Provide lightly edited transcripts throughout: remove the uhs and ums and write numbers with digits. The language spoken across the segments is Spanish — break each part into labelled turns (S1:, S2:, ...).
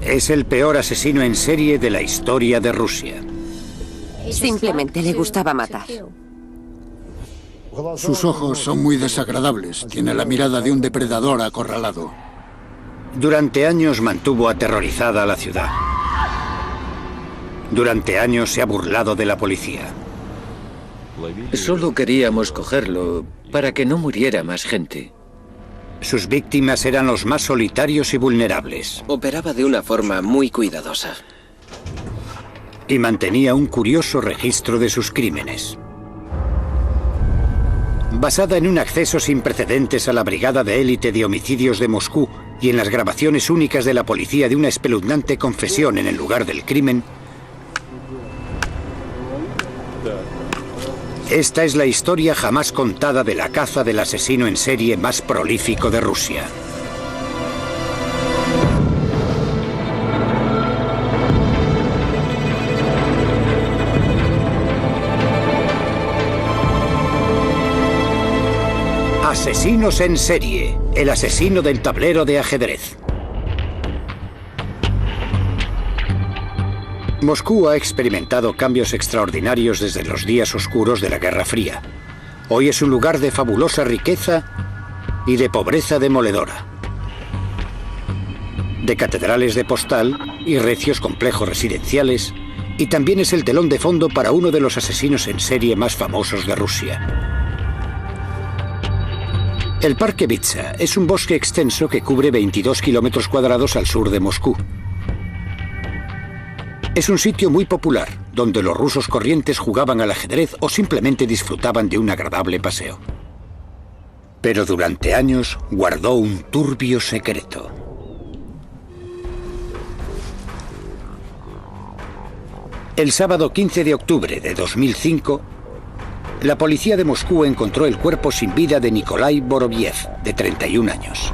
S1: Es el peor asesino en serie de la historia de Rusia.
S2: Simplemente le gustaba matar.
S3: Sus ojos son muy desagradables. Tiene la mirada de un depredador acorralado.
S1: Durante años mantuvo aterrorizada a la ciudad. Durante años se ha burlado de la policía.
S4: Solo queríamos cogerlo para que no muriera más gente.
S1: Sus víctimas eran los más solitarios y vulnerables.
S5: Operaba de una forma muy cuidadosa.
S1: Y mantenía un curioso registro de sus crímenes. Basada en un acceso sin precedentes a la Brigada de Élite de Homicidios de Moscú y en las grabaciones únicas de la policía de una espeluznante confesión en el lugar del crimen, esta es la historia jamás contada de la caza del asesino en serie más prolífico de Rusia. Asesinos en serie, el asesino del tablero de ajedrez. Moscú ha experimentado cambios extraordinarios desde los días oscuros de la Guerra Fría. Hoy es un lugar de fabulosa riqueza y de pobreza demoledora. De catedrales de postal y recios complejos residenciales, y también es el telón de fondo para uno de los asesinos en serie más famosos de Rusia. El Parque Bitsa es un bosque extenso que cubre 22 kilómetros cuadrados al sur de Moscú. Es un sitio muy popular, donde los rusos corrientes jugaban al ajedrez o simplemente disfrutaban de un agradable paseo. Pero durante años guardó un turbio secreto. El sábado 15 de octubre de 2005, la policía de Moscú encontró el cuerpo sin vida de Nikolai Boroviev, de 31 años.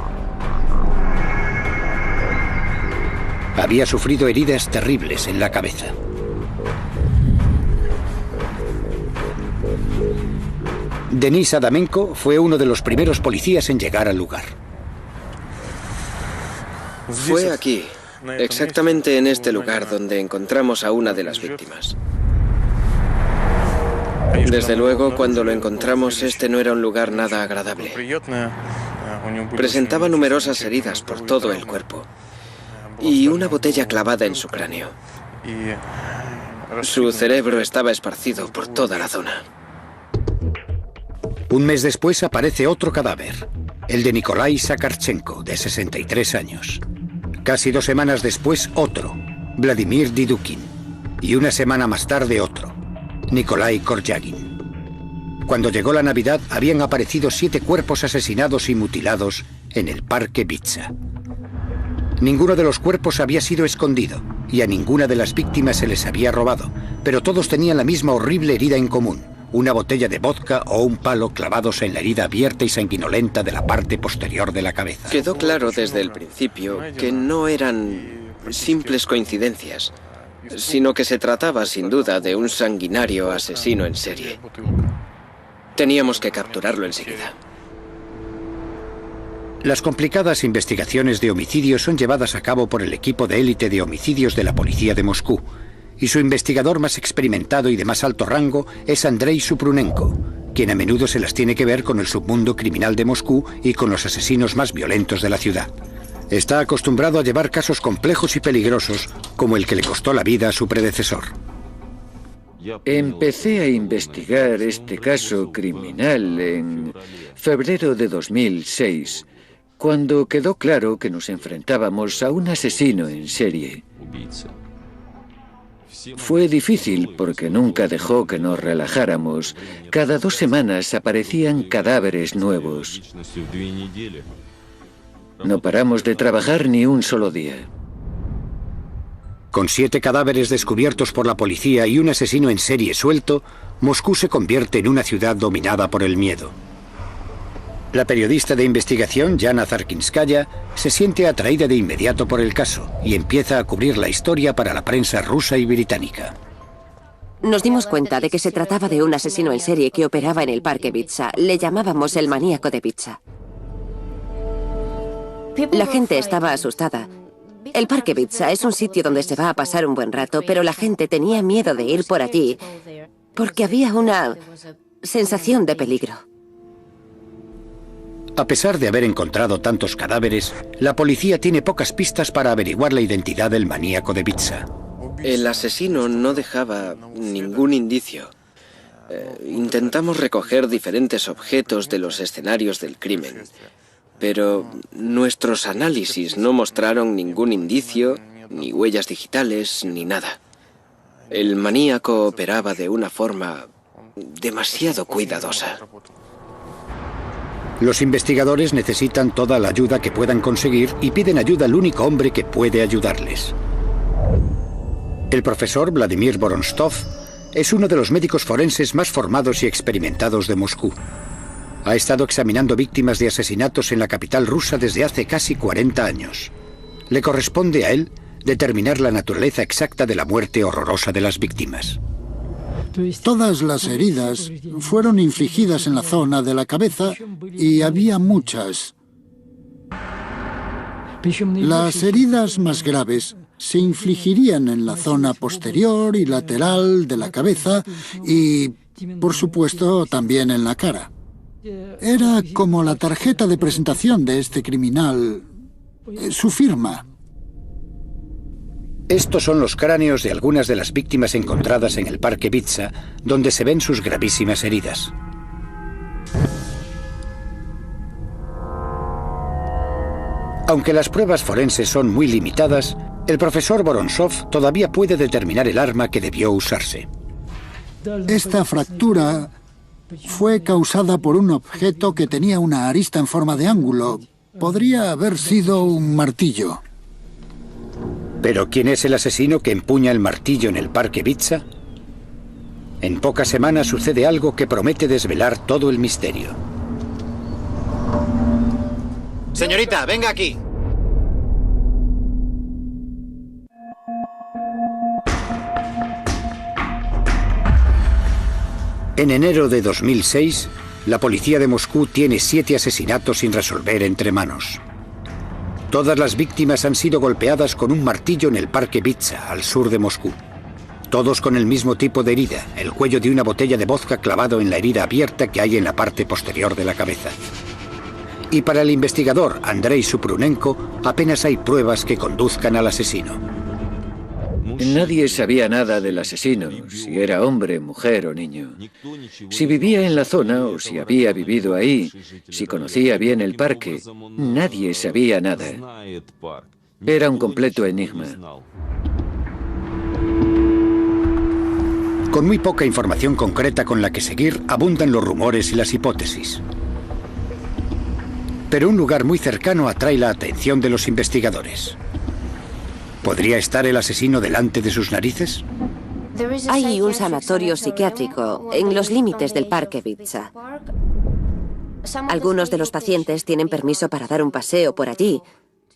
S1: Había sufrido heridas terribles en la cabeza. Denis Adamenko fue uno de los primeros policías en llegar al lugar.
S5: Fue aquí, exactamente en este lugar, donde encontramos a una de las víctimas. Desde luego, cuando lo encontramos, este no era un lugar nada agradable. Presentaba numerosas heridas por todo el cuerpo y una botella clavada en su cráneo. Su cerebro estaba esparcido por toda la zona.
S1: Un mes después aparece otro cadáver, el de Nikolai Sakharchenko, de 63 años. Casi 2 semanas después, otro, Vladimir Didukin. Y una semana más tarde, otro, Nikolai Koryagin. Cuando llegó la Navidad, habían aparecido 7 cuerpos asesinados y mutilados en el Parque Bitsa. Ninguno de los cuerpos había sido escondido y a ninguna de las víctimas se les había robado, pero todos tenían la misma horrible herida en común, una botella de vodka o un palo clavados en la herida abierta y sanguinolenta de la parte posterior de la cabeza.
S5: Quedó claro desde el principio que no eran simples coincidencias, sino que se trataba sin duda de un sanguinario asesino en serie. Teníamos que capturarlo enseguida.
S1: Las complicadas investigaciones de homicidios son llevadas a cabo por el equipo de élite de homicidios de la policía de Moscú, y su investigador más experimentado y de más alto rango es Andrei Supronenko, quien a menudo se las tiene que ver con el submundo criminal de Moscú y con los asesinos más violentos de la ciudad. Está acostumbrado a llevar casos complejos y peligrosos, como el que le costó la vida a su predecesor.
S4: Empecé a investigar este caso criminal en febrero de 2006, cuando quedó claro que nos enfrentábamos a un asesino en serie. Fue difícil porque nunca dejó que nos relajáramos. Cada 2 semanas aparecían cadáveres nuevos. No paramos de trabajar ni un solo día.
S1: Con 7 cadáveres descubiertos por la policía y un asesino en serie suelto, Moscú se convierte en una ciudad dominada por el miedo. La periodista de investigación, Yana Zarkinskaya, se siente atraída de inmediato por el caso y empieza a cubrir la historia para la prensa rusa y británica.
S2: Nos dimos cuenta de que se trataba de un asesino en serie que operaba en el Parque Bitsa. Le llamábamos el maníaco de Bitsa. La gente estaba asustada El Parque Bitsa es un sitio donde se va a pasar un buen rato, pero la gente tenía miedo de ir por allí porque había una sensación de peligro.
S1: A pesar de haber encontrado tantos cadáveres, la policía tiene pocas pistas para averiguar la identidad del maníaco de Bitsa.
S5: El asesino no dejaba ningún indicio. Intentamos recoger diferentes objetos de los escenarios del crimen, pero nuestros análisis no mostraron ningún indicio, ni huellas digitales, ni nada. El maníaco operaba de una forma demasiado cuidadosa.
S1: Los investigadores necesitan toda la ayuda que puedan conseguir y piden ayuda al único hombre que puede ayudarles. El profesor Vladimir Vorontsov es uno de los médicos forenses más formados y experimentados de Moscú. Ha estado examinando víctimas de asesinatos en la capital rusa desde hace casi 40 años. Le corresponde a él determinar la naturaleza exacta de la muerte horrorosa de las víctimas.
S3: Todas las heridas fueron infligidas en la zona de la cabeza y había muchas. Las heridas más graves se infligirían en la zona posterior y lateral de la cabeza y, por supuesto, también en la cara. Era como la tarjeta de presentación de este criminal, su firma.
S1: Estos son los cráneos de algunas de las víctimas encontradas en el Parque Bitsa, donde se ven sus gravísimas heridas. Aunque las pruebas forenses son muy limitadas, el profesor Vorontsov todavía puede determinar el arma que debió usarse.
S3: Esta fractura fue causada por un objeto que tenía una arista en forma de ángulo. Podría haber sido un martillo.
S1: ¿Pero quién es el asesino que empuña el martillo en el Parque Bitsa? En pocas semanas sucede algo que promete desvelar todo el misterio.
S6: Señorita, venga aquí.
S1: En enero de 2006, la policía de Moscú tiene 7 asesinatos sin resolver entre manos. Todas las víctimas han sido golpeadas con un martillo en el Parque Bitsa, al sur de Moscú. Todos con el mismo tipo de herida, el cuello de una botella de vodka clavado en la herida abierta que hay en la parte posterior de la cabeza. Y para el investigador Andrei Supronenko, apenas hay pruebas que conduzcan al asesino.
S4: Nadie sabía nada del asesino, si era hombre, mujer o niño. Si vivía en la zona o si había vivido ahí, si conocía bien el parque, nadie sabía nada. Era un completo enigma.
S1: Con muy poca información concreta con la que seguir, abundan los rumores y las hipótesis. Pero un lugar muy cercano atrae la atención de los investigadores. ¿Podría estar el asesino delante de sus narices?
S2: Hay un sanatorio psiquiátrico en los límites del Parque Bitsa. Algunos de los pacientes tienen permiso para dar un paseo por allí.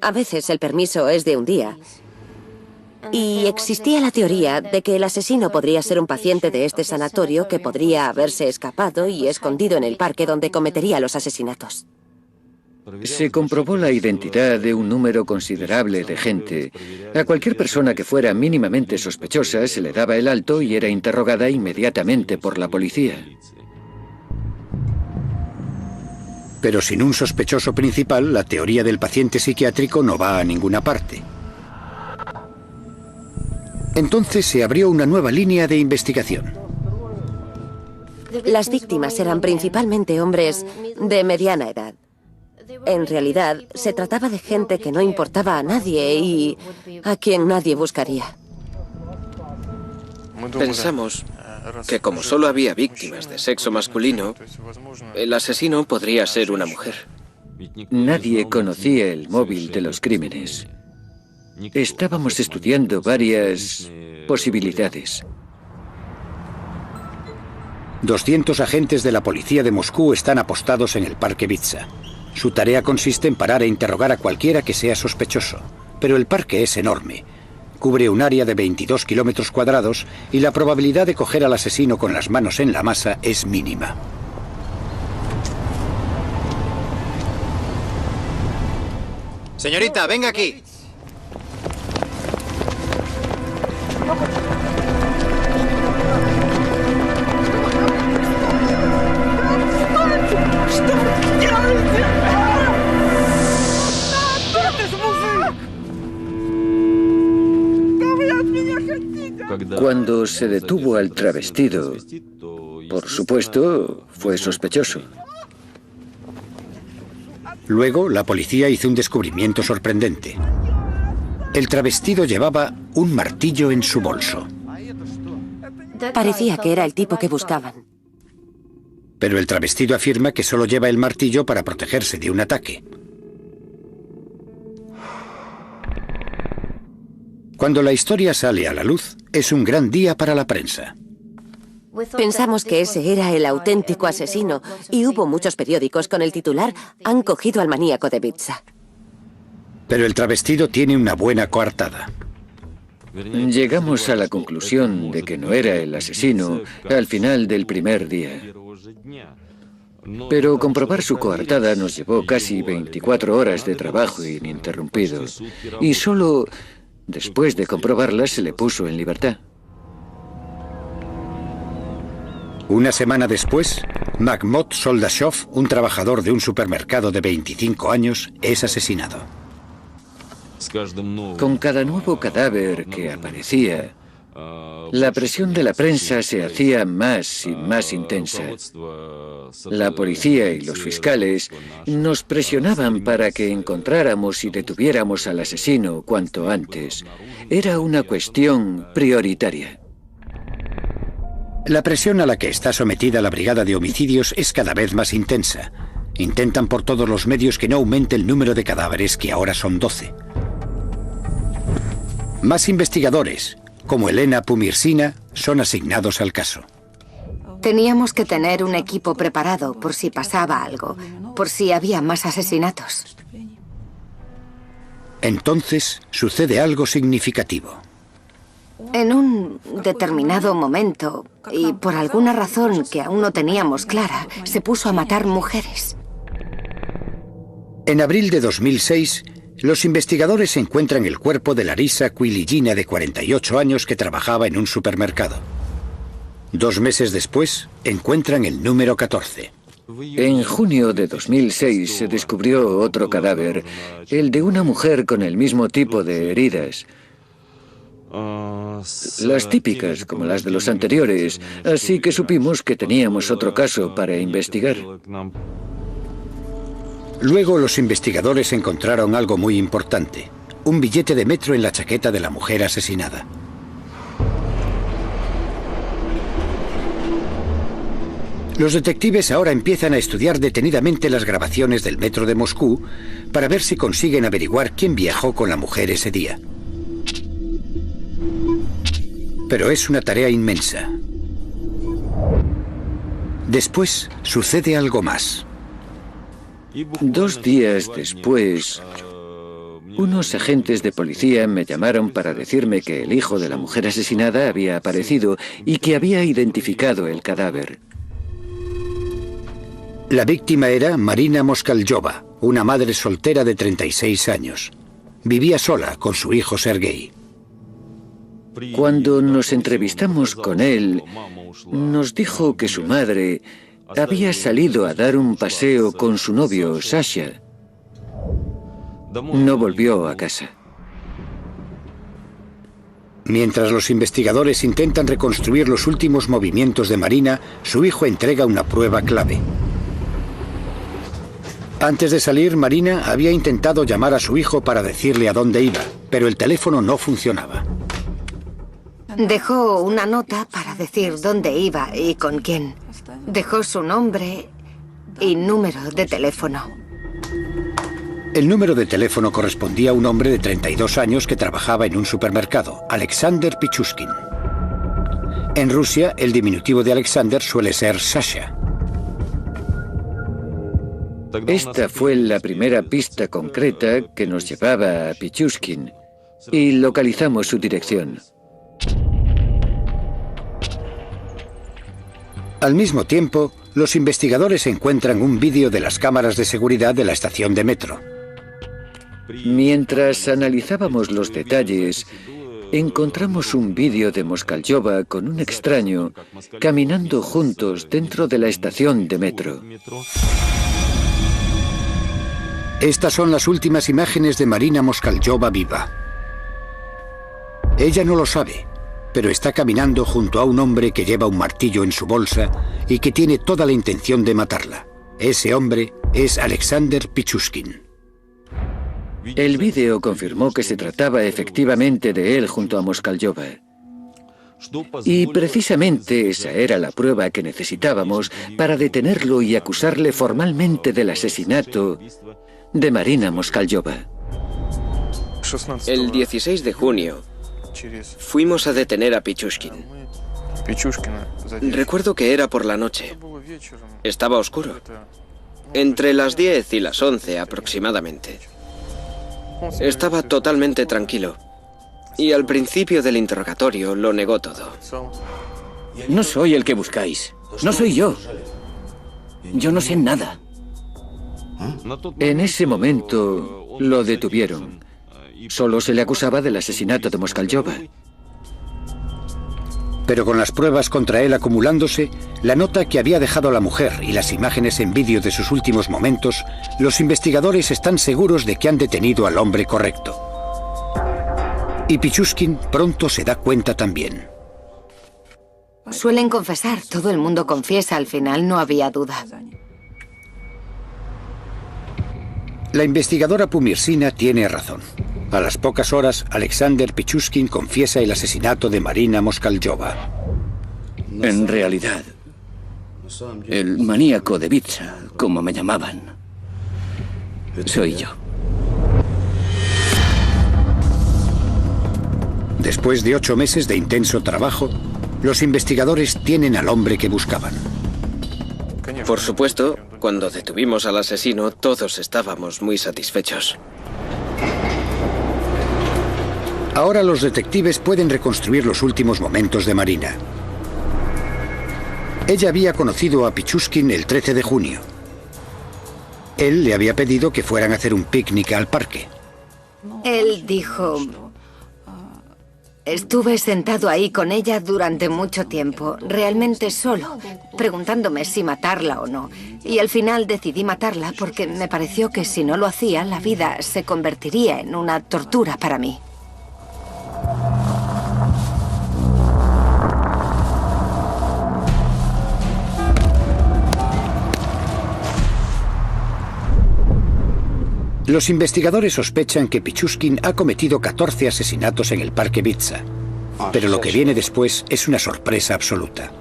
S2: A veces el permiso es de un día. Y existía la teoría de que el asesino podría ser un paciente de este sanatorio que podría haberse escapado y escondido en el parque donde cometería los asesinatos.
S4: Se comprobó la identidad de un número considerable de gente. A cualquier persona que fuera mínimamente sospechosa se le daba el alto y era interrogada inmediatamente por la policía.
S1: Pero sin un sospechoso principal, la teoría del paciente psiquiátrico no va a ninguna parte. Entonces se abrió una nueva línea de investigación.
S2: Las víctimas eran principalmente hombres de mediana edad. En realidad, se trataba de gente que no importaba a nadie y a quien nadie buscaría.
S5: Pensamos que como solo había víctimas de sexo masculino, el asesino podría ser una mujer.
S4: Nadie conocía el móvil de los crímenes. Estábamos estudiando varias posibilidades.
S1: 200 agentes de la policía de Moscú están apostados en el Parque Bitsa. Su tarea consiste en parar e interrogar a cualquiera que sea sospechoso. Pero el parque es enorme. Cubre un área de 22 kilómetros cuadrados y la probabilidad de coger al asesino con las manos en la masa es mínima.
S6: Señorita, venga aquí.
S4: Cuando se detuvo al travestido, por supuesto, fue sospechoso.
S1: Luego, la policía hizo un descubrimiento sorprendente. El travestido llevaba un martillo en su bolso.
S2: Parecía que era el tipo que buscaban.
S1: Pero el travestido afirma que solo lleva el martillo para protegerse de un ataque. Cuando la historia sale a la luz, es un gran día para la prensa.
S2: Pensamos que ese era el auténtico asesino y hubo muchos periódicos con el titular «Han cogido al maníaco de Ibiza».
S1: Pero el travestido tiene una buena coartada.
S4: Llegamos a la conclusión de que no era el asesino al final del primer día. Pero comprobar su coartada nos llevó casi 24 horas de trabajo ininterrumpido. Y solo después de comprobarla se le puso en libertad.
S1: Una semana después, Makhmod Soldashov, un trabajador de un supermercado de 25 años, es asesinado.
S4: Con cada nuevo cadáver que aparecía, la presión de la prensa se hacía más y más intensa. La policía y los fiscales nos presionaban para que encontráramos y detuviéramos al asesino cuanto antes. Era una cuestión prioritaria.
S1: La presión a la que está sometida la Brigada de Homicidios es cada vez más intensa. Intentan por todos los medios que no aumente el número de cadáveres, que ahora son 12. Más investigadores, como Elena Pumirsina, son asignados al caso.
S7: Teníamos que tener un equipo preparado por si pasaba algo, por si había más asesinatos.
S1: Entonces sucede algo significativo.
S7: En un determinado momento, y por alguna razón que aún no teníamos clara, se puso a matar mujeres.
S1: En abril de 2006, los investigadores encuentran el cuerpo de Larisa Quiligina, de 48 años, que trabajaba en un supermercado. 2 meses después, encuentran el número 14.
S4: En junio de 2006 se descubrió otro cadáver, el de una mujer con el mismo tipo de heridas. Las típicas, como las de los anteriores, así que supimos que teníamos otro caso para investigar.
S1: Luego los investigadores encontraron algo muy importante: un billete de metro en la chaqueta de la mujer asesinada. Los detectives ahora empiezan a estudiar detenidamente las grabaciones del metro de Moscú para ver si consiguen averiguar quién viajó con la mujer ese día. Pero es una tarea inmensa. Después sucede algo más.
S4: 2 días después, unos agentes de policía me llamaron para decirme que el hijo de la mujer asesinada había aparecido y que había identificado el cadáver.
S1: La víctima era Marina Moskalyova, una madre soltera de 36 años. Vivía sola con su hijo Sergei.
S4: Cuando nos entrevistamos con él, nos dijo que su madre había salido a dar un paseo con su novio, Sasha. No volvió a casa.
S1: Mientras los investigadores intentan reconstruir los últimos movimientos de Marina, su hijo entrega una prueba clave. Antes de salir, Marina había intentado llamar a su hijo para decirle a dónde iba, pero el teléfono no funcionaba.
S7: Dejó una nota para decir dónde iba y con quién. Dejó su nombre y número de teléfono.
S1: El número de teléfono correspondía a un hombre de 32 años que trabajaba en un supermercado, Alexander Pichushkin. En Rusia, el diminutivo de Alexander suele ser Sasha.
S4: Esta fue la primera pista concreta que nos llevaba a Pichushkin y localizamos su dirección.
S1: Al mismo tiempo, los investigadores encuentran un vídeo de las cámaras de seguridad de la estación de metro.
S4: Mientras analizábamos los detalles, encontramos un vídeo de Moskalyova con un extraño caminando juntos dentro de la estación de metro.
S1: Estas son las últimas imágenes de Marina Moskalyova viva. Ella no lo sabe, pero está caminando junto a un hombre que lleva un martillo en su bolsa y que tiene toda la intención de matarla. Ese hombre es Alexander Pichushkin.
S4: El vídeo confirmó que se trataba efectivamente de él junto a Moskalyova. Y precisamente esa era la prueba que necesitábamos para detenerlo y acusarle formalmente del asesinato de Marina Moskalyova.
S5: El 16 de junio fuimos a detener a Pichushkin. Recuerdo que era por la noche. Estaba oscuro. Entre las 10 y las 11 aproximadamente. Estaba totalmente tranquilo. Y al principio del interrogatorio lo negó todo.
S8: No soy el que buscáis. No soy yo. Yo no sé nada.
S4: En ese momento lo detuvieron. Solo se le acusaba del asesinato de Moskalyova.
S1: Pero con las pruebas contra él acumulándose, la nota que había dejado la mujer y las imágenes en vídeo de sus últimos momentos, los investigadores están seguros de que han detenido al hombre correcto. Y Pichushkin pronto se da cuenta también.
S7: Suelen confesar, todo el mundo confiesa, al final no había duda.
S1: La investigadora Pumirsina tiene razón. A las pocas horas, Alexander Pichushkin confiesa el asesinato de Marina Moskalyova.
S8: En realidad, el maníaco de Vitsa, como me llamaban, soy yo.
S1: Después de 8 meses de intenso trabajo, los investigadores tienen al hombre que buscaban.
S5: Por supuesto, cuando detuvimos al asesino, todos estábamos muy satisfechos.
S1: Ahora los detectives pueden reconstruir los últimos momentos de Marina. Ella había conocido a Pichushkin el 13 de junio. Él le había pedido que fueran a hacer un picnic al parque.
S7: Él dijo: estuve sentado ahí con ella durante mucho tiempo, realmente solo, preguntándome si matarla o no. Y al final decidí matarla porque me pareció que si no lo hacía, la vida se convertiría en una tortura para mí.
S1: Los investigadores sospechan que Pichushkin ha cometido 14 asesinatos en el parque Vitsa. Pero lo que viene después es una sorpresa absoluta.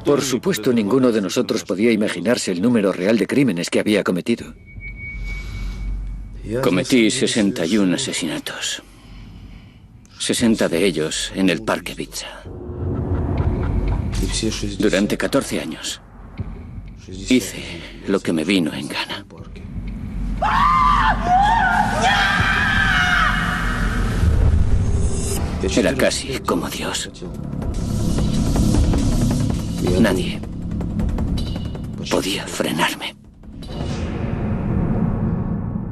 S4: Por supuesto, ninguno de nosotros podía imaginarse el número real de crímenes que había cometido.
S8: Cometí 61 asesinatos. 60 de ellos en el parque Vitsa. Durante 14 años. Hice lo que me vino en gana. Era casi como Dios. Nadie podía frenarme.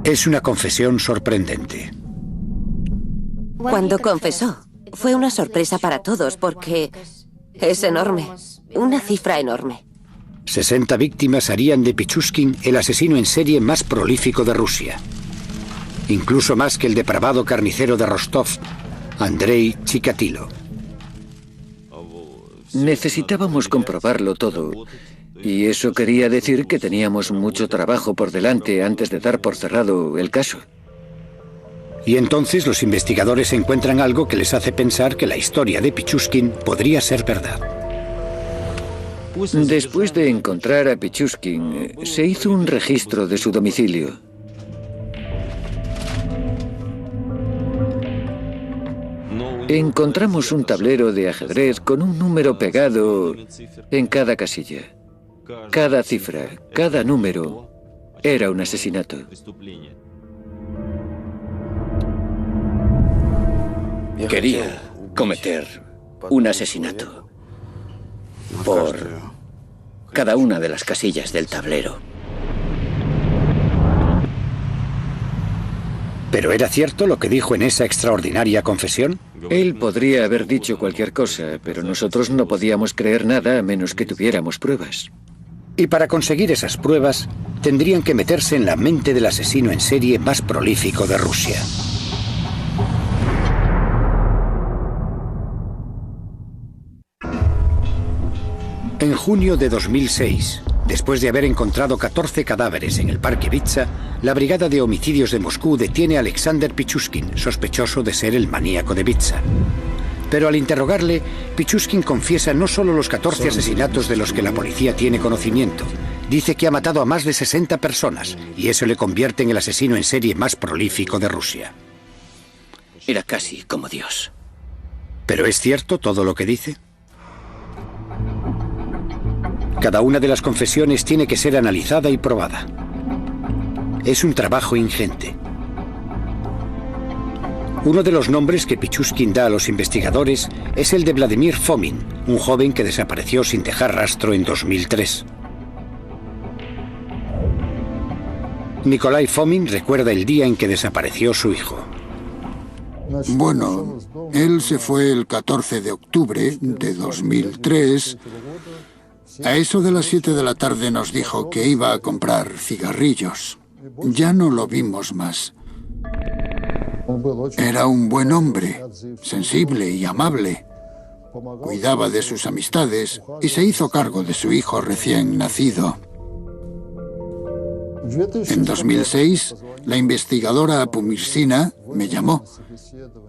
S1: Es una confesión sorprendente.
S2: Cuando confesó, fue una sorpresa para todos porque es enorme, una cifra enorme.
S1: 60 víctimas harían de Pichushkin el asesino en serie más prolífico de Rusia. Incluso más que el depravado carnicero de Rostov, Andrei Chikatilo.
S4: Necesitábamos comprobarlo todo, y eso quería decir que teníamos mucho trabajo por delante antes de dar por cerrado el caso.
S1: Y entonces los investigadores encuentran algo que les hace pensar que la historia de Pichushkin podría ser verdad.
S4: Después de encontrar a Pichushkin, se hizo un registro de su domicilio. Encontramos un tablero de ajedrez con un número pegado en cada casilla. Cada cifra, cada número, era un asesinato.
S8: Quería cometer un asesinato por cada una de las casillas del tablero.
S1: ¿Pero era cierto lo que dijo en esa extraordinaria confesión?
S4: Él podría haber dicho cualquier cosa, pero nosotros no podíamos creer nada a menos que tuviéramos pruebas.
S1: Y para conseguir esas pruebas, tendrían que meterse en la mente del asesino en serie más prolífico de Rusia. En junio de 2006, después de haber encontrado 14 cadáveres en el Parque Bitsa, la Brigada de Homicidios de Moscú detiene a Alexander Pichushkin, sospechoso de ser el maníaco de Bitsa. Pero al interrogarle, Pichushkin confiesa no solo los 14 asesinatos de los que la policía tiene conocimiento, dice que ha matado a más de 60 personas, y eso le convierte en el asesino en serie más prolífico de Rusia.
S8: Era casi como Dios.
S1: ¿Pero es cierto todo lo que dice? Cada una de las confesiones tiene que ser analizada y probada. Es un trabajo ingente. Uno de los nombres que Pichushkin da a los investigadores es el de Vladimir Fomin, un joven que desapareció sin dejar rastro en 2003. Nikolai Fomin recuerda el día en que desapareció su hijo.
S3: Bueno, él se fue el 14 de octubre de 2003. A eso de las 7 de la tarde nos dijo que iba a comprar cigarrillos. Ya no lo vimos más. Era un buen hombre, sensible y amable. Cuidaba de sus amistades y se hizo cargo de su hijo recién nacido. En 2006, la investigadora Pumirsina me llamó.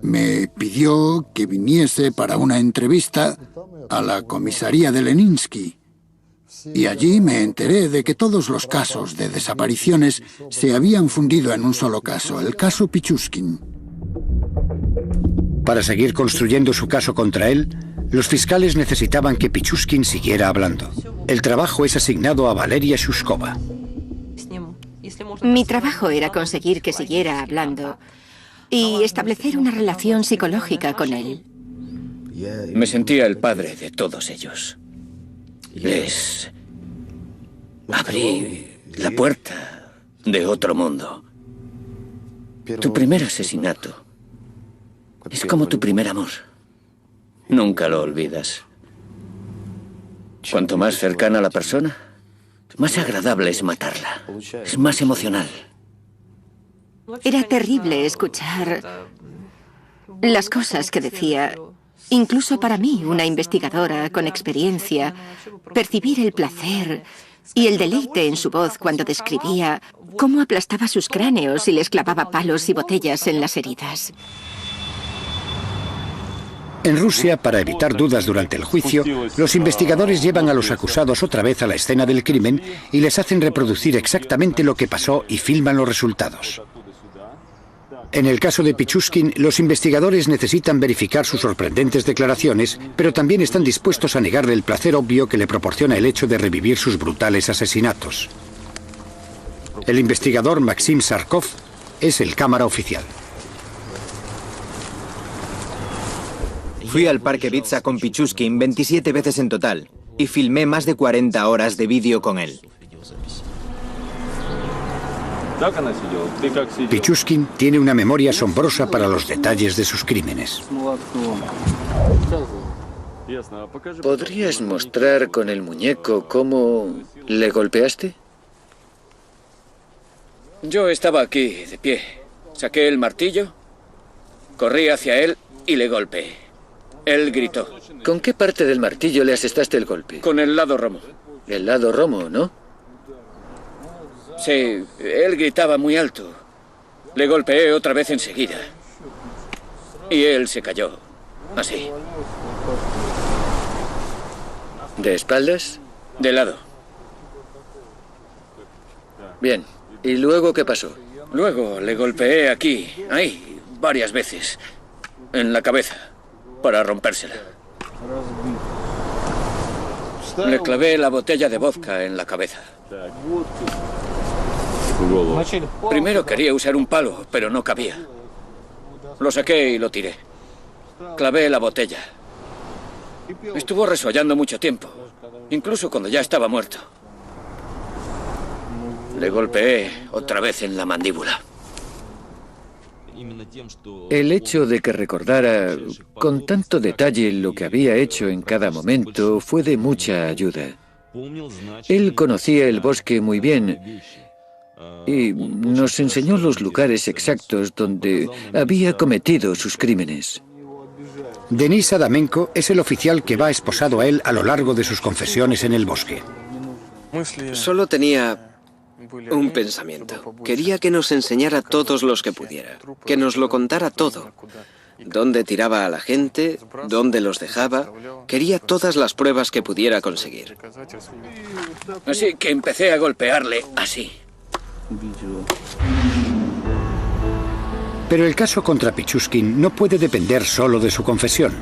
S3: Me pidió que viniese para una entrevista a la comisaría de Leninsky. Y allí me enteré de que todos los casos de desapariciones se habían fundido en un solo caso, el caso Pichushkin.
S1: Para seguir construyendo su caso contra él, los fiscales necesitaban que Pichushkin siguiera hablando. El trabajo es asignado a Valeria Shushkova.
S7: Mi trabajo era conseguir que siguiera hablando y establecer una relación psicológica con él.
S8: Me sentía el padre de todos ellos. Les abrí la puerta de otro mundo. Tu primer asesinato es como tu primer amor. Nunca lo olvidas. Cuanto más cercana a la persona, más agradable es matarla. Es más emocional.
S7: Era terrible escuchar las cosas que decía. Incluso para mí, una investigadora con experiencia, percibir el placer y el deleite en su voz cuando describía cómo aplastaba sus cráneos y les clavaba palos y botellas en las heridas.
S1: En Rusia, para evitar dudas durante el juicio, los investigadores llevan a los acusados otra vez a la escena del crimen y les hacen reproducir exactamente lo que pasó y filman los resultados. En el caso de Pichushkin, los investigadores necesitan verificar sus sorprendentes declaraciones, pero también están dispuestos a negarle el placer obvio que le proporciona el hecho de revivir sus brutales asesinatos. El investigador Maxim Sarkov es el cámara oficial.
S9: Fui al Parque Bitsa con Pichushkin 27 veces en total y filmé más de 40 horas de vídeo con él.
S1: Pichushkin tiene una memoria asombrosa para los detalles de sus crímenes.
S4: ¿Podrías mostrar con el muñeco cómo le golpeaste? Yo estaba aquí, de pie. Saqué el martillo, corrí hacia él y le golpeé. Él gritó. ¿Con qué parte del martillo le asestaste el golpe? Con el lado romo. El lado romo, ¿no? Sí, él gritaba muy alto. Le golpeé otra vez enseguida. Y él se cayó. Así. ¿De espaldas? De lado. Bien. ¿Y luego qué pasó? Luego le golpeé aquí, ahí, varias veces. En la cabeza, para rompérsela. Le clavé la botella de vodka en la cabeza. Primero quería usar un palo, pero no cabía. Lo saqué y lo tiré. Clavé la botella. Estuvo resollando mucho tiempo, incluso cuando ya estaba muerto. Le golpeé otra vez en la mandíbula. El hecho de que recordara con tanto detalle lo que había hecho en cada momento fue de mucha ayuda. Él conocía el bosque muy bien y nos enseñó los lugares exactos donde había cometido sus crímenes.
S1: Denis Adamenko es el oficial que va esposado a él a lo largo de sus confesiones en el bosque.
S5: Solo tenía un pensamiento. Quería que nos enseñara todos los que pudiera, que nos lo contara todo. Dónde tiraba a la gente, dónde los dejaba. Quería todas las pruebas que pudiera conseguir.
S4: Así que empecé a golpearle así.
S1: Pero el caso contra Pichushkin no puede depender solo de su confesión.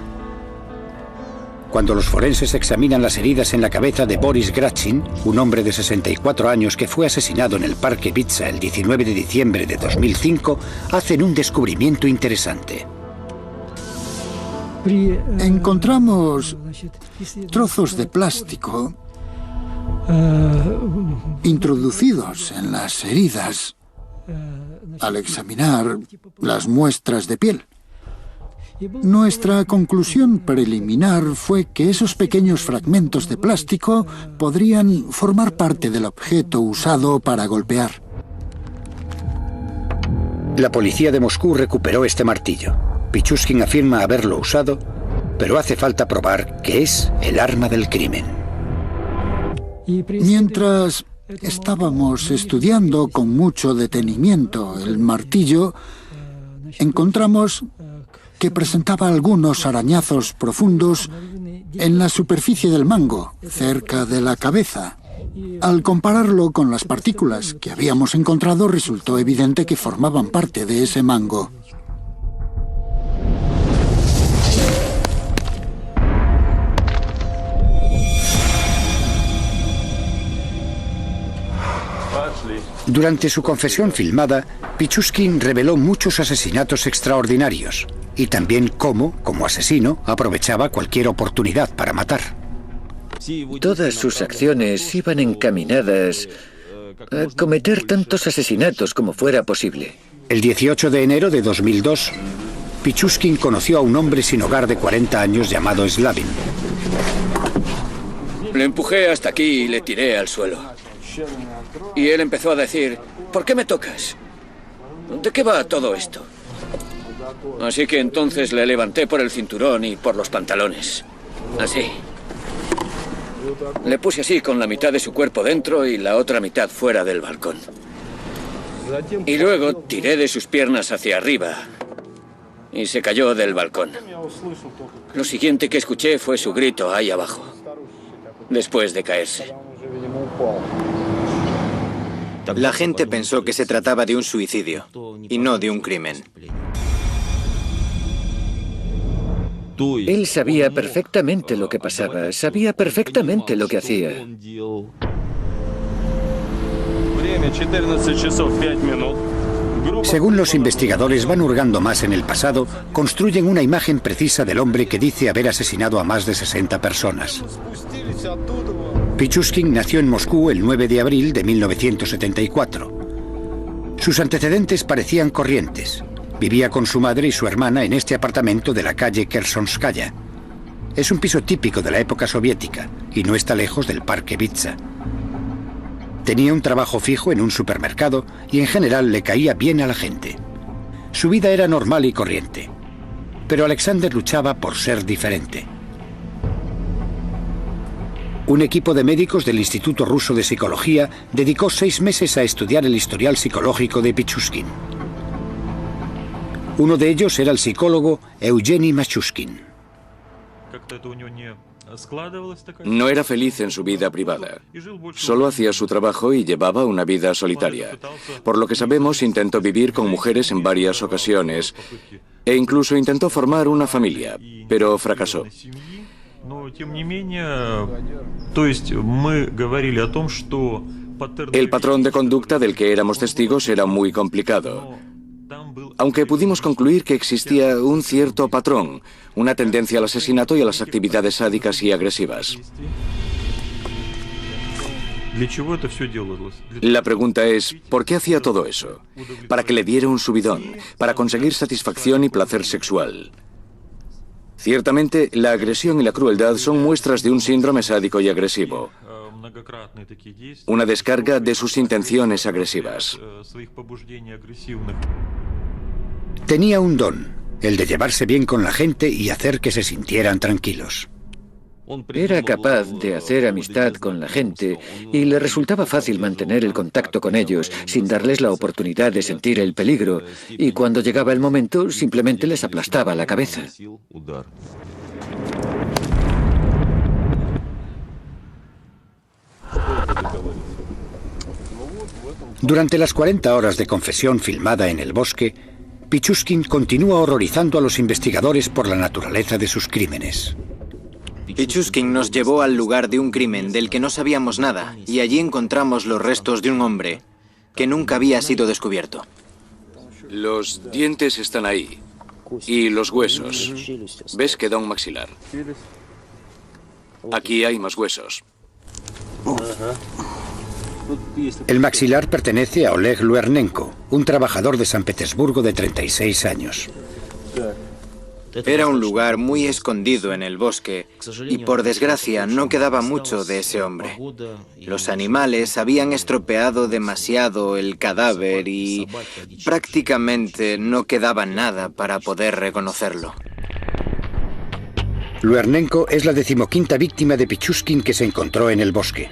S1: Cuando los forenses examinan las heridas en la cabeza de Boris Gratchin, un hombre de 64 años que fue asesinado en el Parque Bitsa el 19 de diciembre de 2005, hacen un descubrimiento interesante.
S3: Encontramos trozos de plástico introducidos en las heridas al examinar las muestras de piel. Nuestra conclusión preliminar fue que esos pequeños fragmentos de plástico podrían formar parte del objeto usado para golpear.
S1: La policía de Moscú recuperó este martillo. Pichushkin afirma haberlo usado, pero hace falta probar que es el arma del crimen.
S3: Mientras estábamos estudiando con mucho detenimiento el martillo, encontramos que presentaba algunos arañazos profundos en la superficie del mango, cerca de la cabeza. Al compararlo con las partículas que habíamos encontrado, resultó evidente que formaban parte de ese mango.
S1: Durante su confesión filmada, Pichushkin reveló muchos asesinatos extraordinarios y también cómo, como asesino, aprovechaba cualquier oportunidad para matar.
S4: Todas sus acciones iban encaminadas a cometer tantos asesinatos como fuera posible.
S1: El 18 de enero de 2002, Pichushkin conoció a un hombre sin hogar de 40 años llamado Slavin.
S4: Le empujé hasta aquí y le tiré al suelo. Y él empezó a decir, ¿por qué me tocas? ¿De qué va todo esto? Así que entonces le levanté por el cinturón y por los pantalones. Así. Le puse así con la mitad de su cuerpo dentro y la otra mitad fuera del balcón. Y luego tiré de sus piernas hacia arriba y se cayó del balcón. Lo siguiente que escuché fue su grito ahí abajo, después de caerse.
S9: La gente pensó que se trataba de un suicidio y no de un crimen.
S4: Él sabía perfectamente lo que pasaba, sabía perfectamente lo que hacía.
S1: Según los investigadores van hurgando más en el pasado, construyen una imagen precisa del hombre que dice haber asesinado a más de 60 personas. Pichushkin nació en Moscú el 9 de abril de 1974. Sus antecedentes parecían corrientes. Vivía con su madre y su hermana en este apartamento de la calle Kersonskaya. Es un piso típico de la época soviética y no está lejos del Parque Bitsa. Tenía un trabajo fijo en un supermercado y en general le caía bien a la gente. Su vida era normal y corriente. Pero Alexander luchaba por ser diferente. Un equipo de médicos del Instituto Ruso de Psicología dedicó 6 meses a estudiar el historial psicológico de Pichushkin. Uno de ellos era el psicólogo Eugeni Machushkin.
S10: No era feliz en su vida privada. Solo hacía su trabajo y llevaba una vida solitaria. Por lo que sabemos, intentó vivir con mujeres en varias ocasiones e incluso intentó formar una familia, pero fracasó. El patrón de conducta del que éramos testigos era muy complicado. Aunque pudimos concluir que existía un cierto patrón, una tendencia al asesinato y a las actividades sádicas y agresivas. La pregunta es, ¿por qué hacía todo eso? Para que le diera un subidón, para conseguir satisfacción y placer sexual. Ciertamente, la agresión y la crueldad son muestras de un síndrome sádico y agresivo. Una descarga de sus intenciones agresivas.
S1: Tenía un don. el de llevarse bien con la gente y hacer que se sintieran tranquilos.
S4: Era capaz de hacer amistad con la gente y le resultaba fácil mantener el contacto con ellos sin darles la oportunidad de sentir el peligro, y cuando llegaba el momento simplemente les aplastaba la cabeza.
S1: Durante las 40 horas de confesión filmada en el bosque, Pichushkin continúa horrorizando a los investigadores por la naturaleza de sus crímenes.
S9: Pichushkin nos llevó al lugar de un crimen del que no sabíamos nada, y allí encontramos los restos de un hombre que nunca había sido descubierto.
S10: Los dientes están ahí. Y los huesos. ¿Ves que da un maxilar? Aquí hay más huesos.
S1: El maxilar pertenece a Oleg Luernenko, un trabajador de San Petersburgo de 36 años.
S9: Era un lugar muy escondido en el bosque y, por desgracia, no quedaba mucho de ese hombre. Los animales habían estropeado demasiado el cadáver y prácticamente no quedaba nada para poder reconocerlo.
S1: Luernenko es la 15ª víctima de Pichushkin que se encontró en el bosque.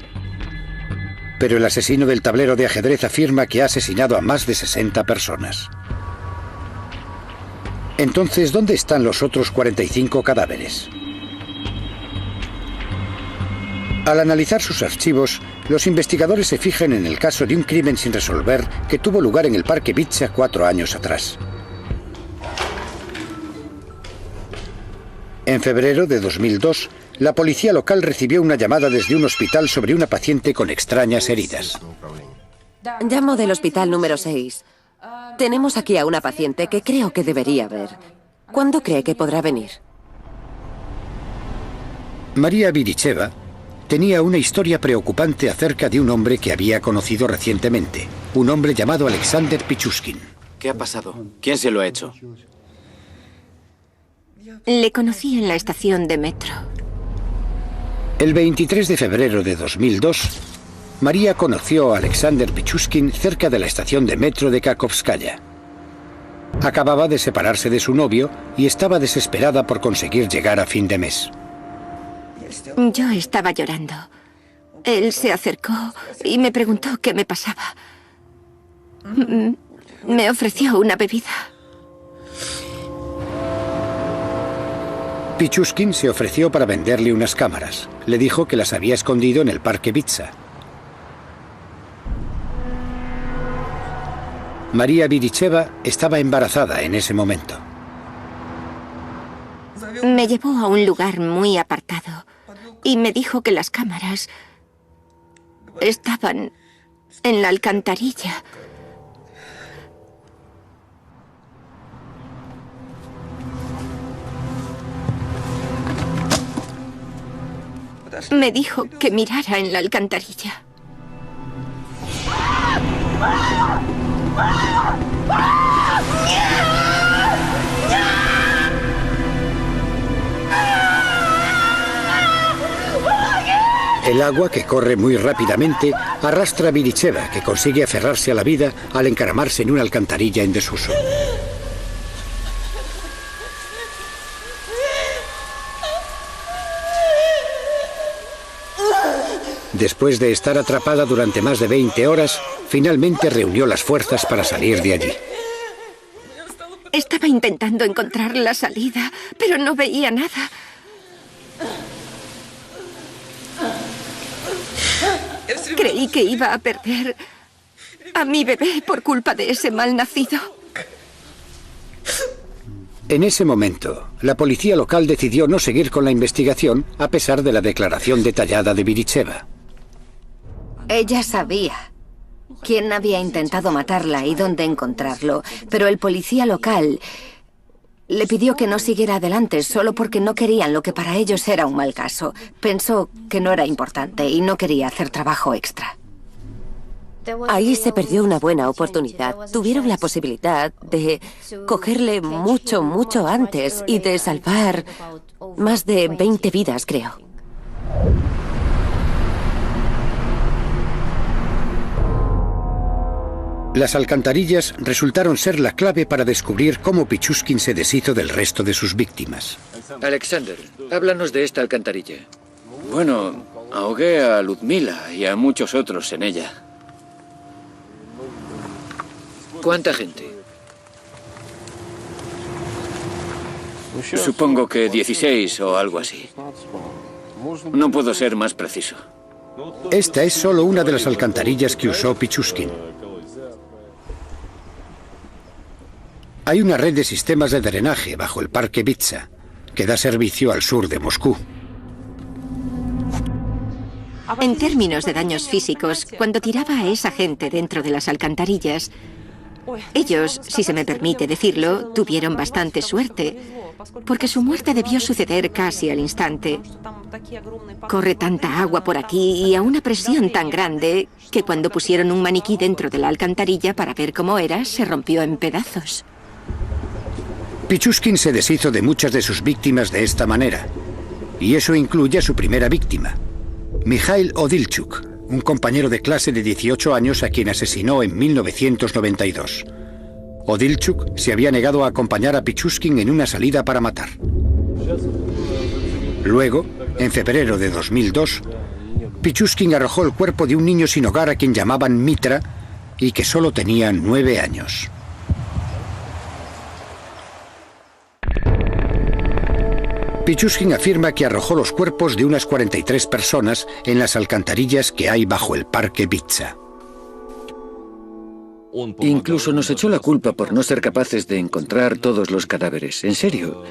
S1: Pero el asesino del tablero de ajedrez afirma que ha asesinado a más de 60 personas. Entonces, ¿dónde están los otros 45 cadáveres? Al analizar sus archivos, los investigadores se fijan en el caso de un crimen sin resolver que tuvo lugar en el Parque Vitsa 4 años atrás. En febrero de 2002, la policía local recibió una llamada desde un hospital sobre una paciente con extrañas heridas.
S2: Llamo del hospital número 6. Tenemos aquí a una paciente que creo que debería ver. ¿Cuándo cree que podrá venir?
S1: María Viricheva tenía una historia preocupante acerca de un hombre que había conocido recientemente. Un hombre llamado Alexander Pichushkin.
S9: ¿Qué ha pasado? ¿Quién se lo ha hecho?
S7: Le conocí en la estación de metro.
S1: El 23 de febrero de 2002, María conoció a Alexander Pichushkin cerca de la estación de metro de Kakhovskaya. Acababa de separarse de su novio y estaba desesperada por conseguir llegar a fin de mes.
S7: Yo estaba llorando. Él se acercó y me preguntó qué me pasaba. Me ofreció una bebida.
S1: Pichushkin se ofreció para venderle unas cámaras. Le dijo que las había escondido en el Parque Vitsa. María Viricheva estaba embarazada en ese momento.
S7: Me llevó a un lugar muy apartado y me dijo que las cámaras estaban en la alcantarilla. Me dijo que mirara en la alcantarilla.
S1: El agua, que corre muy rápidamente, arrastra a Viricheva, que consigue aferrarse a la vida al encaramarse en una alcantarilla en desuso. Después de estar atrapada durante más de 20 horas, finalmente reunió las fuerzas para salir de allí.
S7: Estaba intentando encontrar la salida, pero no veía nada. Creí que iba a perder a mi bebé por culpa de ese malnacido.
S1: En ese momento, la policía local decidió no seguir con la investigación a pesar de la declaración detallada de Viricheva.
S7: Ella sabía quién había intentado matarla y dónde encontrarlo, pero el policía local le pidió que no siguiera adelante solo porque no querían lo que para ellos era un mal caso. Pensó que no era importante y no quería hacer trabajo extra.
S2: Ahí se perdió una buena oportunidad. Tuvieron la posibilidad de cogerle mucho antes y de salvar más de 20 vidas, creo.
S1: Las alcantarillas resultaron ser la clave para descubrir cómo Pichushkin se deshizo del resto de sus víctimas.
S4: Alexander, háblanos de esta alcantarilla.
S8: Bueno, ahogué a Ludmila y a muchos otros en ella.
S4: ¿Cuánta gente?
S8: Supongo que 16 o algo así. No puedo ser más preciso.
S1: Esta es solo una de las alcantarillas que usó Pichushkin. Hay una red de sistemas de drenaje bajo el parque Vitsa, que da servicio al sur de Moscú.
S7: En términos de daños físicos, cuando tiraba a esa gente dentro de las alcantarillas, ellos, si se me permite decirlo, tuvieron bastante suerte, porque su muerte debió suceder casi al instante. Corre tanta agua por aquí y a una presión tan grande que cuando pusieron un maniquí dentro de la alcantarilla para ver cómo era, se rompió en pedazos.
S1: Pichushkin se deshizo de muchas de sus víctimas de esta manera, y eso incluye a su primera víctima, Mikhail Odilchuk, un compañero de clase de 18 años a quien asesinó en 1992. Odilchuk se había negado a acompañar a Pichushkin en una salida para matar. Luego, en febrero de 2002, Pichushkin arrojó el cuerpo de un niño sin hogar a quien llamaban Mitra y que solo tenía 9 años. Pichushkin afirma que arrojó los cuerpos de unas 43 personas en las alcantarillas que hay bajo el parque Vitsa.
S4: Incluso nos echó la culpa por no ser capaces de encontrar todos los cadáveres. En serio.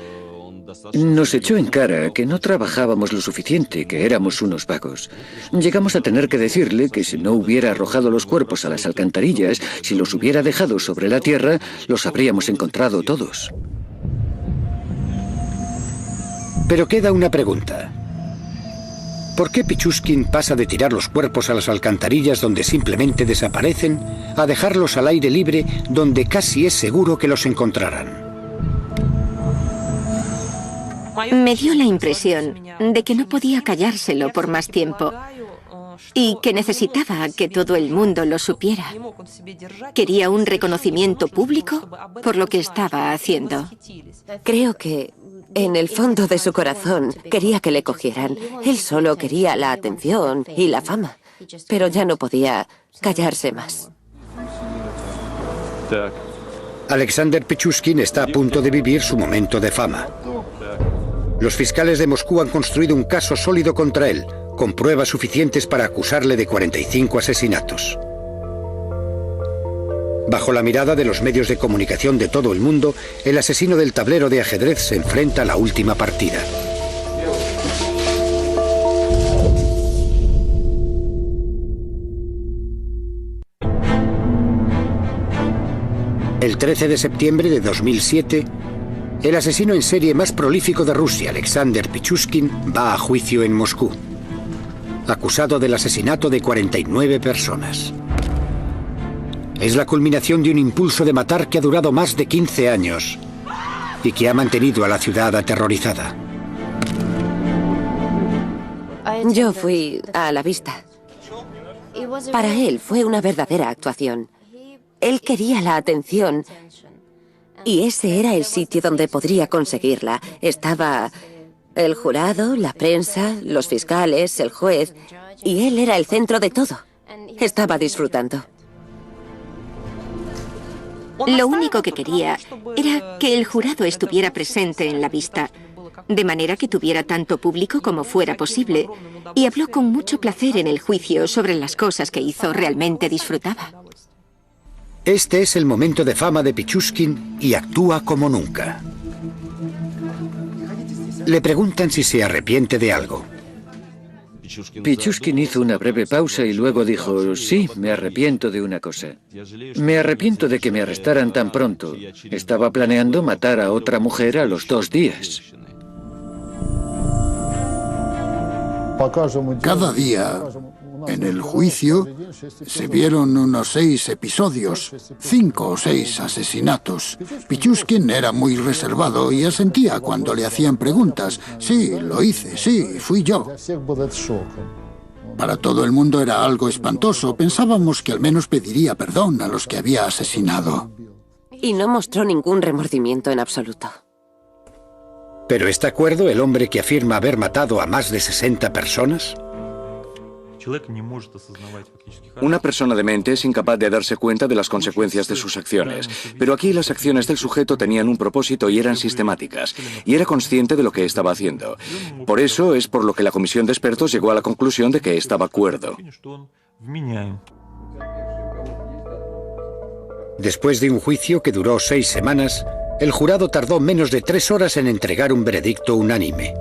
S4: Nos echó en cara que no trabajábamos lo suficiente, que éramos unos vagos. Llegamos a tener que decirle que si no hubiera arrojado los cuerpos a las alcantarillas, si los hubiera dejado sobre la tierra, los habríamos encontrado todos.
S1: Pero queda una pregunta. ¿Por qué Pichushkin pasa de tirar los cuerpos a las alcantarillas donde simplemente desaparecen a dejarlos al aire libre donde casi es seguro que los encontrarán?
S7: Me dio la impresión de que no podía callárselo por más tiempo y que necesitaba que todo el mundo lo supiera. Quería un reconocimiento público por lo que estaba haciendo.
S2: Creo que en el fondo de su corazón quería que le cogieran. Él solo quería la atención y la fama, pero ya no podía callarse más.
S1: Alexander Pichushkin está a punto de vivir su momento de fama. Los fiscales de Moscú han construido un caso sólido contra él, con pruebas suficientes para acusarle de 45 asesinatos. Bajo la mirada de los medios de comunicación de todo el mundo, el asesino del tablero de ajedrez se enfrenta a la última partida. El 13 de septiembre de 2007, el asesino en serie más prolífico de Rusia, Alexander Pichushkin, va a juicio en Moscú, acusado del asesinato de 49 personas. Es la culminación de un impulso de matar que ha durado más de 15 años y que ha mantenido a la ciudad aterrorizada.
S2: Yo fui a la vista. Para él fue una verdadera actuación. Él quería la atención y ese era el sitio donde podría conseguirla. Estaba el jurado, la prensa, los fiscales, el juez, y él era el centro de todo. Estaba disfrutando.
S7: Lo único que quería era que el jurado estuviera presente en la vista, de manera que tuviera tanto público como fuera posible, y habló con mucho placer en el juicio sobre las cosas que hizo. Realmente disfrutaba.
S1: Este es el momento de fama de Pichushkin y actúa como nunca. Le preguntan si se arrepiente de algo.
S4: Pichushkin hizo una breve pausa y luego dijo, sí, me arrepiento de una cosa. Me arrepiento de que me arrestaran tan pronto. Estaba planeando matar a otra mujer a los 2 días.
S3: Cada día, en el juicio, se vieron unos 6 episodios, 5 o 6 asesinatos. Pichushkin era muy reservado y asentía cuando le hacían preguntas. Sí, lo hice, sí, fui yo. Para todo el mundo era algo espantoso. Pensábamos que al menos pediría perdón a los que había asesinado.
S2: Y no mostró ningún remordimiento en absoluto.
S1: ¿Pero está cuerdo el hombre que afirma haber matado a más de 60 personas?
S10: Una persona demente es incapaz de darse cuenta de las consecuencias de sus acciones, pero aquí las acciones del sujeto tenían un propósito y eran sistemáticas, y era consciente de lo que estaba haciendo. Por eso es por lo que la comisión de expertos llegó a la conclusión de que estaba cuerdo.
S1: Después de un juicio que duró 6 semanas, el jurado tardó menos de 3 horas en entregar un veredicto unánime.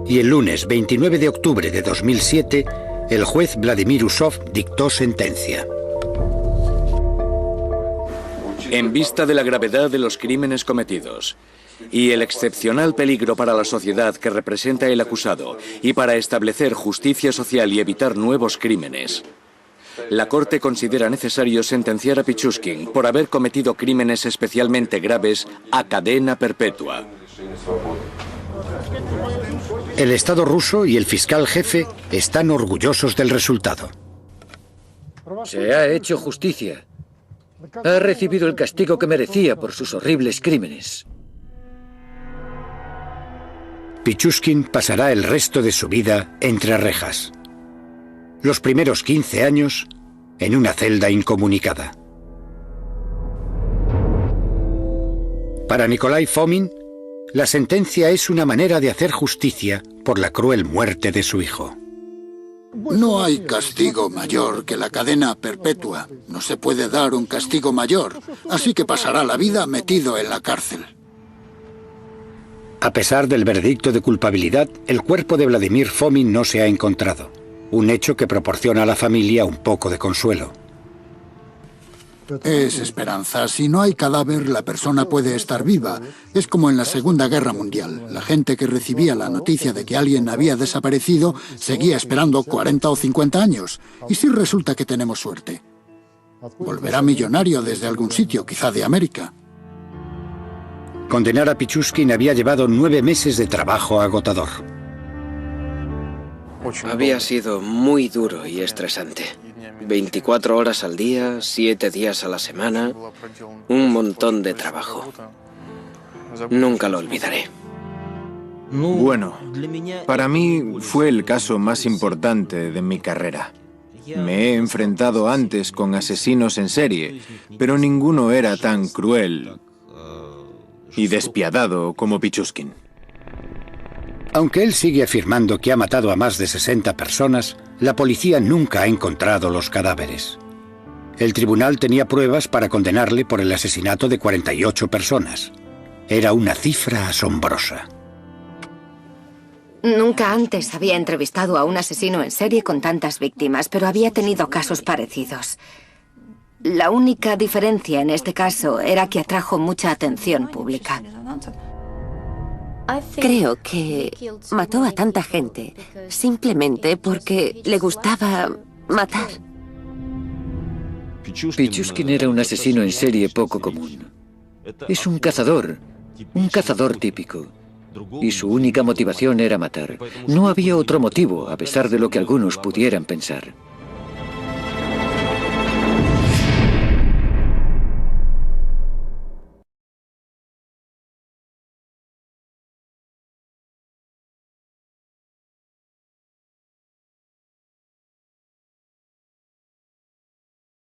S1: Y el lunes 29 de octubre de 2007, el juez Vladimir Usov dictó sentencia.
S10: En vista de la gravedad de los crímenes cometidos y el excepcional peligro para la sociedad que representa el acusado y para establecer justicia social y evitar nuevos crímenes, la Corte considera necesario sentenciar a Pichushkin por haber cometido crímenes especialmente graves a cadena perpetua.
S1: El Estado ruso y el fiscal jefe están orgullosos del resultado.
S4: Se ha hecho justicia. Ha recibido el castigo que merecía por sus horribles crímenes.
S1: Pichushkin pasará el resto de su vida entre rejas. Los primeros 15 años en una celda incomunicada. Para Nikolai Fomin, la sentencia es una manera de hacer justicia por la cruel muerte de su hijo.
S3: No hay castigo mayor que la cadena perpetua. No se puede dar un castigo mayor, así que pasará la vida metido en la cárcel.
S1: A pesar del veredicto de culpabilidad, el cuerpo de Vladimir Fomin no se ha encontrado. Un hecho que proporciona a la familia un poco de consuelo.
S3: Es esperanza. Si no hay cadáver, la persona puede estar viva. Es como en la Segunda Guerra Mundial. La gente que recibía la noticia de que alguien había desaparecido seguía esperando 40 o 50 años. ¿Y si resulta que tenemos suerte? Volverá millonario desde algún sitio, quizá de América.
S1: Condenar a Pichushkin había llevado 9 meses de trabajo agotador.
S5: Había sido muy duro y estresante. 24 horas al día, 7 días a la semana, un montón de trabajo. Nunca lo olvidaré.
S9: Bueno, para mí fue el caso más importante de mi carrera. Me he enfrentado antes con asesinos en serie, pero ninguno era tan cruel y despiadado como Pichushkin.
S1: Aunque él sigue afirmando que ha matado a más de 60 personas, la policía nunca ha encontrado los cadáveres. El tribunal tenía pruebas para condenarle por el asesinato de 48 personas. Era una cifra asombrosa.
S7: Nunca antes había entrevistado a un asesino en serie con tantas víctimas, pero había tenido casos parecidos. La única diferencia en este caso era que atrajo mucha atención pública.
S2: Creo que mató a tanta gente simplemente porque le gustaba matar.
S4: Pichushkin era un asesino en serie poco común. Es un cazador típico. Y su única motivación era matar. No había otro motivo, a pesar de lo que algunos pudieran pensar.